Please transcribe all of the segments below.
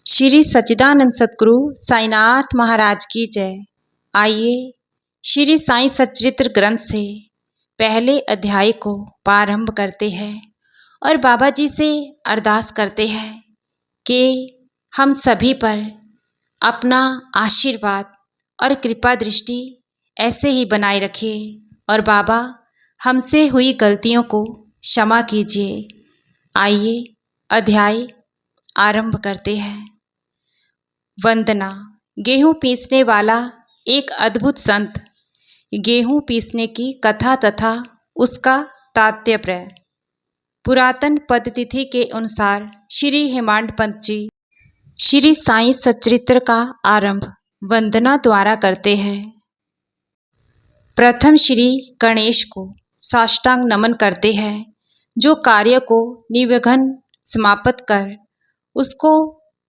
श्री सच्चिदानंद सतगुरु साईनाथ महाराज की जय। आइए श्री साईं सच्चरित्र ग्रंथ से पहले अध्याय को प्रारंभ करते हैं और बाबा जी से अरदास करते हैं कि हम सभी पर अपना आशीर्वाद और कृपा दृष्टि ऐसे ही बनाए रखिए और बाबा हमसे हुई गलतियों को क्षमा कीजिए। आइए अध्याय आरंभ करते हैं। वंदना। गेहूं पीसने वाला एक अद्भुत संत। गेहूं पीसने की कथा तथा उसका तात्पर्य। पुरातन पद्धति के अनुसार श्री हेमांड पंत जी श्री साईं सच्चरित्र का आरंभ वंदना द्वारा करते हैं। प्रथम श्री गणेश को साष्टांग नमन करते हैं, जो कार्य को निर्विघ्न समाप्त कर उसको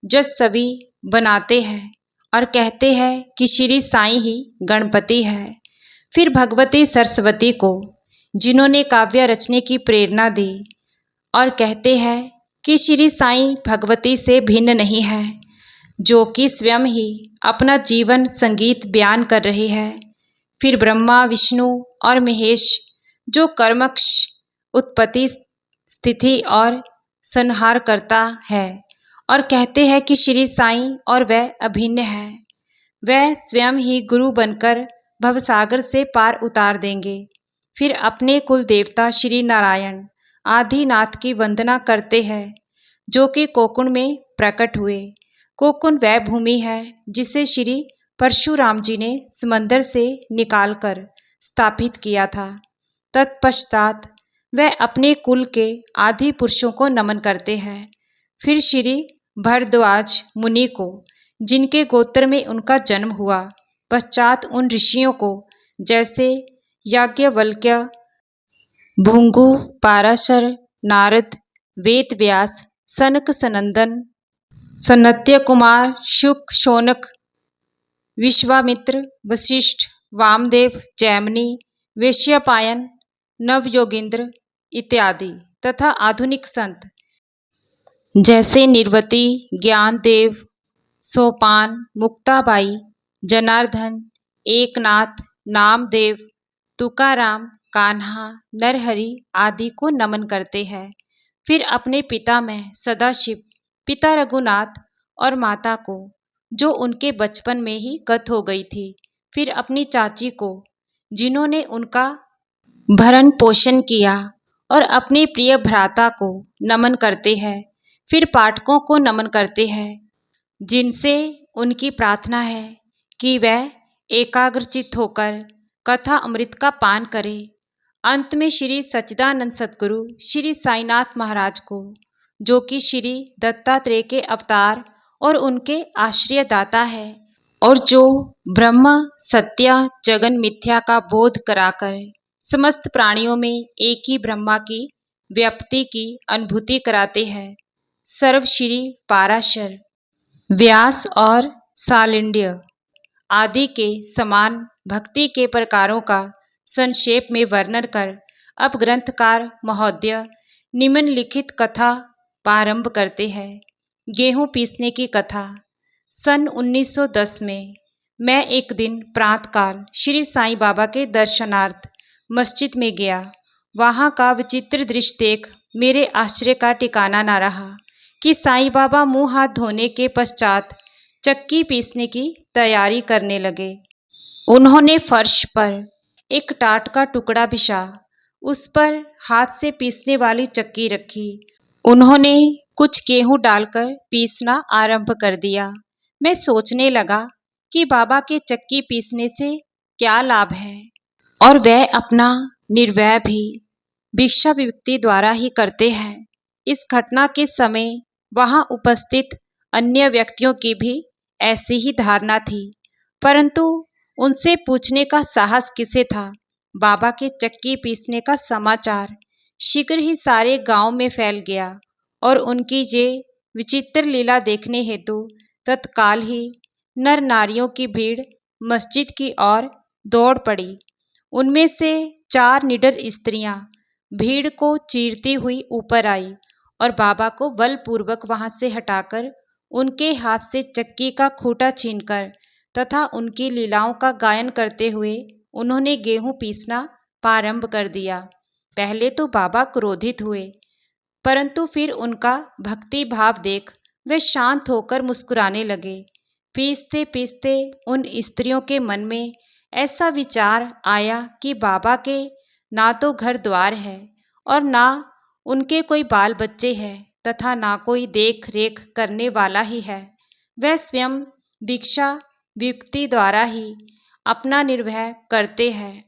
यशस्वी बनाते हैं और कहते हैं कि श्री साईं ही गणपति है। फिर भगवती सरस्वती को, जिन्होंने काव्य रचने की प्रेरणा दी, और कहते हैं कि श्री साईं भगवती से भिन्न नहीं है, जो कि स्वयं ही अपना जीवन संगीत बयान कर रहे हैं। फिर ब्रह्मा, विष्णु और महेश, जो कर्मक्ष उत्पत्ति, स्थिति और संहार करता है, और कहते हैं कि श्री साईं और वह अभिन्न है। वह स्वयं ही गुरु बनकर भवसागर से पार उतार देंगे। फिर अपने कुल देवता श्री नारायण आदिनाथ की वंदना करते हैं, जो कि कोकुण में प्रकट हुए। कोकुण वह भूमि है जिसे श्री परशुराम जी ने समंदर से निकालकर स्थापित किया था। तत्पश्चात वह अपने कुल के आदि पुरुषों को नमन करते हैं। फिर श्री भरद्वाज मुनि को, जिनके गोत्र में उनका जन्म हुआ। पश्चात उन ऋषियों को, जैसे याज्ञवल्क्य, भृगु, पाराशर, नारद, वेद व्यास, सनक सनंदन, सनत्य कुमार, शुक, शौनक, विश्वामित्र, वशिष्ठ, वामदेव, जैमिनी, वैशंपायन, नवयोगींद्र इत्यादि तथा आधुनिक संत जैसे निर्वती, ज्ञानदेव, सोपान, मुक्ताबाई, जनार्दन, एकनाथ, नामदेव, तुकाराम, कान्हा, नरहरि आदि को नमन करते हैं। फिर अपने पिता में सदाशिव, पिता रघुनाथ और माता को, जो उनके बचपन में ही गत हो गई थी। फिर अपनी चाची को, जिन्होंने उनका भरण पोषण किया, और अपने प्रिय भ्राता को नमन करते हैं। फिर पाठकों को नमन करते हैं, जिनसे उनकी प्रार्थना है कि वह एकाग्रचित्त होकर कथा अमृत का पान करें। अंत में श्री सच्चिदानंद सतगुरु श्री साईनाथ महाराज को, जो कि श्री दत्तात्रेय के अवतार और उनके आश्रयदाता है, और जो ब्रह्म सत्य जगन मिथ्या का बोध कराकर समस्त प्राणियों में एक ही ब्रह्मा की व्याप्ति की अनुभूति कराते हैं, सर्व श्री पाराशर, व्यास और शालिंड्य आदि के समान भक्ति के प्रकारों का संक्षेप में वर्णन कर अब ग्रंथकार महोदय निम्नलिखित कथा प्रारंभ करते हैं। गेहूं पीसने की कथा। सन 1910 में मैं एक दिन प्रातःकाल श्री साईं बाबा के दर्शनार्थ मस्जिद में गया। वहाँ का विचित्र दृश्य देख मेरे आश्चर्य का ठिकाना न रहा कि साईं बाबा मुंह हाथ धोने के पश्चात चक्की पीसने की तैयारी करने लगे। उन्होंने फर्श पर एक टाट का टुकड़ा बिछा, उस पर हाथ से पीसने वाली चक्की रखी। उन्होंने कुछ गेहूं डालकर पीसना आरंभ कर दिया। मैं सोचने लगा कि बाबा के चक्की पीसने से क्या लाभ है, और वह अपना निर्वय भी भिक्षावृत्ति द्वारा ही करते हैं। इस घटना के समय वहां उपस्थित अन्य व्यक्तियों की भी ऐसी ही धारणा थी, परंतु उनसे पूछने का साहस किसे था। बाबा के चक्की पीसने का समाचार शीघ्र ही सारे गांव में फैल गया, और उनकी ये विचित्र लीला देखने हेतु तत्काल ही नर नारियों की भीड़ मस्जिद की ओर दौड़ पड़ी। उनमें से 4 निडर स्त्रियां भीड़ को चीरती हुई ऊपर आई और बाबा को बलपूर्वक वहां से हटाकर उनके हाथ से चक्की का खूंटा छीनकर तथा उनकी लीलाओं का गायन करते हुए उन्होंने गेहूं पीसना प्रारंभ कर दिया। पहले तो बाबा क्रोधित हुए, परंतु फिर उनका भक्ति भाव देख वे शांत होकर मुस्कुराने लगे। पीसते पीसते उन स्त्रियों के मन में ऐसा विचार आया कि बाबा के ना तो घर द्वार है और ना उनके कोई बाल बच्चे हैं तथा ना कोई देख रेख करने वाला ही है। वह स्वयं भिक्षा वियुक्ति द्वारा ही अपना निर्वाह करते हैं।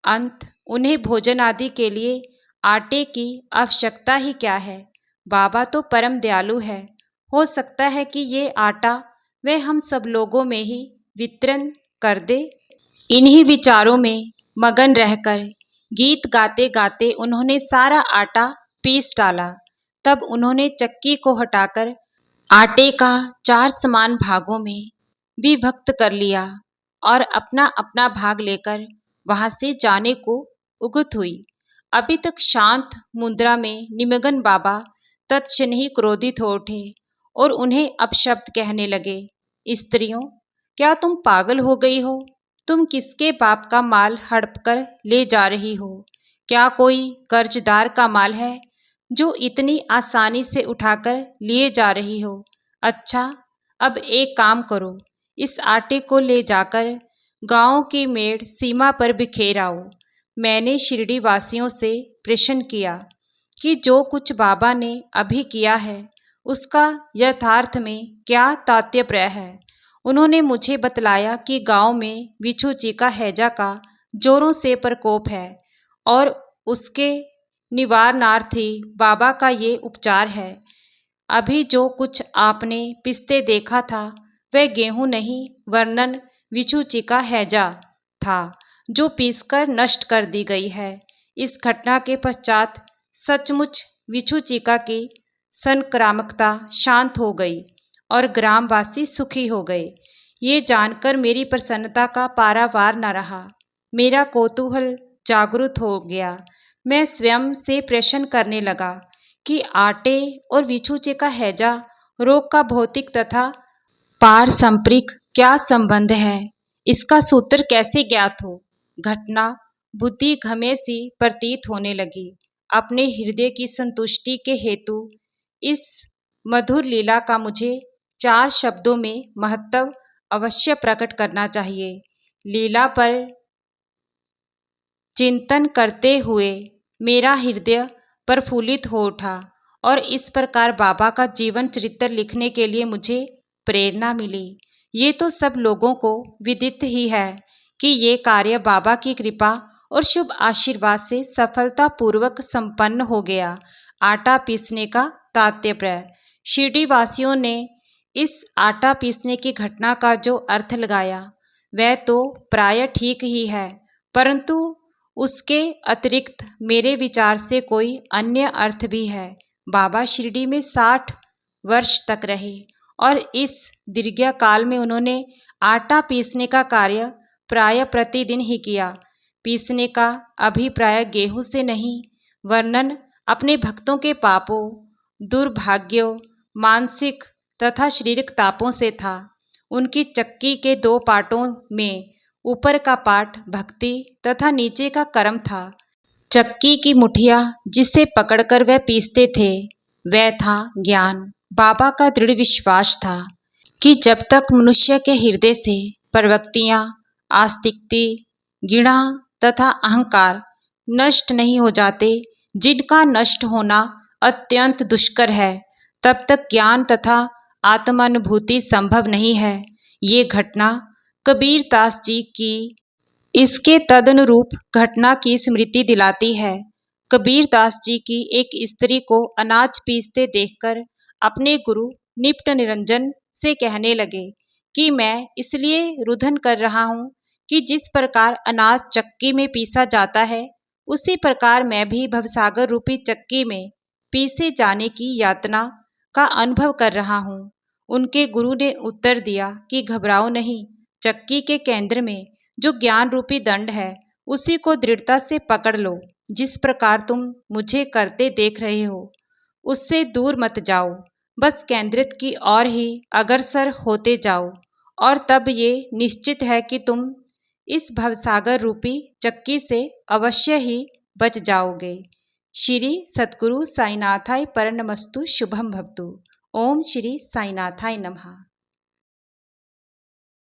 अंत उन्हें भोजन आदि के लिए आटे की आवश्यकता ही क्या है। बाबा तो परम दयालु है, हो सकता है कि ये आटा वे हम सब लोगों में ही वितरण कर दे। इन्हीं विचारों में मगन रहकर गीत गाते गाते उन्होंने सारा आटा पीस डाला। तब उन्होंने चक्की को हटाकर आटे का 4 समान भागों में विभक्त कर लिया और अपना अपना भाग लेकर वहां से जाने को उगत हुई। अभी तक शांत मुद्रा में निमग्न बाबा तत्क्षण ही क्रोधित हो उठे और उन्हें अपशब्द कहने लगे। स्त्रियों, क्या तुम पागल हो गई हो? तुम किसके बाप का माल हड़प कर ले जा रही हो? क्या कोई कर्जदार का माल है जो इतनी आसानी से उठाकर लिए जा रही हो? अच्छा, अब एक काम करो, इस आटे को ले जाकर गांव की मेड़ सीमा पर बिखेर आओ। मैंने शिरडी वासियों से प्रश्न किया कि जो कुछ बाबा ने अभी किया है उसका यथार्थ में क्या तात्पर्य है। उन्होंने मुझे बतलाया कि गांव में विछूची का हैजा का जोरों से प्रकोप है और उसके निवारणार्थ ही बाबा का ये उपचार है। अभी जो कुछ आपने पिसते देखा था वह गेहूं नहीं वरन विछूची का हैजा था जो पीसकर नष्ट कर दी गई है। इस घटना के पश्चात सचमुच विछूचिका की संक्रामकता शांत हो गई और ग्रामवासी सुखी हो गए। ये जानकर मेरी प्रसन्नता का पारावार न रहा। मेरा कौतूहल जागृत हो गया। मैं स्वयं से प्रश्न करने लगा कि आटे और विछूचे का हैजा रोग का भौतिक तथा पारस्परिक क्या संबंध है? इसका सूत्र कैसे ज्ञात हो? घटना बुद्धि घमे सी प्रतीत होने लगी। अपने हृदय की संतुष्टि के हेतु इस मधुर लीला का मुझे 4 शब्दों में महत्व अवश्य प्रकट करना चाहिए। लीला पर चिंतन करते हुए मेरा हृदय प्रफुल्लित हो उठा और इस प्रकार बाबा का जीवन चरित्र लिखने के लिए मुझे प्रेरणा मिली। ये तो सब लोगों को विदित ही है कि ये कार्य बाबा की कृपा और शुभ आशीर्वाद से सफलतापूर्वक संपन्न हो गया। आटा पीसने का तात्पर्य। शिरडी वासियों ने इस आटा पीसने की घटना का जो अर्थ लगाया वह तो प्राय ठीक ही है, परंतु उसके अतिरिक्त मेरे विचार से कोई अन्य अर्थ भी है। बाबा शिरडी में 60 वर्ष तक रहे और इस दीर्घ काल में उन्होंने आटा पीसने का कार्य प्राय प्रतिदिन ही किया। पीसने का अभिप्राय गेहूं से नहीं वरन अपने भक्तों के पापों, दुर्भाग्यों, मानसिक तथा शारीरिक तापों से था। उनकी चक्की के 2 पार्टों में ऊपर का पार्ट भक्ति तथा नीचे का कर्म था। चक्की की मुठिया जिसे पकड़कर वह पीसते थे वह था ज्ञान। बाबा का दृढ़ विश्वास था कि जब तक मनुष्य के हृदय से प्रवृत्तियां, आस्तिक्ति, घृणा तथा अहंकार नष्ट नहीं हो जाते, जिनका नष्ट होना अत्यंत दुष्कर है, तब तक ज्ञान तथा आत्मानुभूति संभव नहीं है। ये घटना कबीरदास जी की इसके तदनुरूप घटना की स्मृति दिलाती है। कबीरदास जी की एक स्त्री को अनाज पीसते देखकर अपने गुरु निप्ट निरंजन से कहने लगे कि मैं इसलिए रुदन कर रहा हूँ कि जिस प्रकार अनाज चक्की में पीसा जाता है उसी प्रकार मैं भी भवसागर रूपी चक्की में पीसे जाने की यातना का अनुभव कर रहा हूँ। उनके गुरु ने उत्तर दिया कि घबराओ नहीं, चक्की के केंद्र में जो ज्ञान रूपी दंड है उसी को दृढ़ता से पकड़ लो। जिस प्रकार तुम मुझे करते देख रहे हो उससे दूर मत जाओ। बस केंद्रित की ओर ही अग्रसर होते जाओ और तब ये निश्चित है कि तुम इस भवसागर रूपी चक्की से अवश्य ही बच जाओगे। श्री सद्गुरु साईनाथाय परनमस्तु शुभम भवतु। ओम श्री साईनाथाय नमः।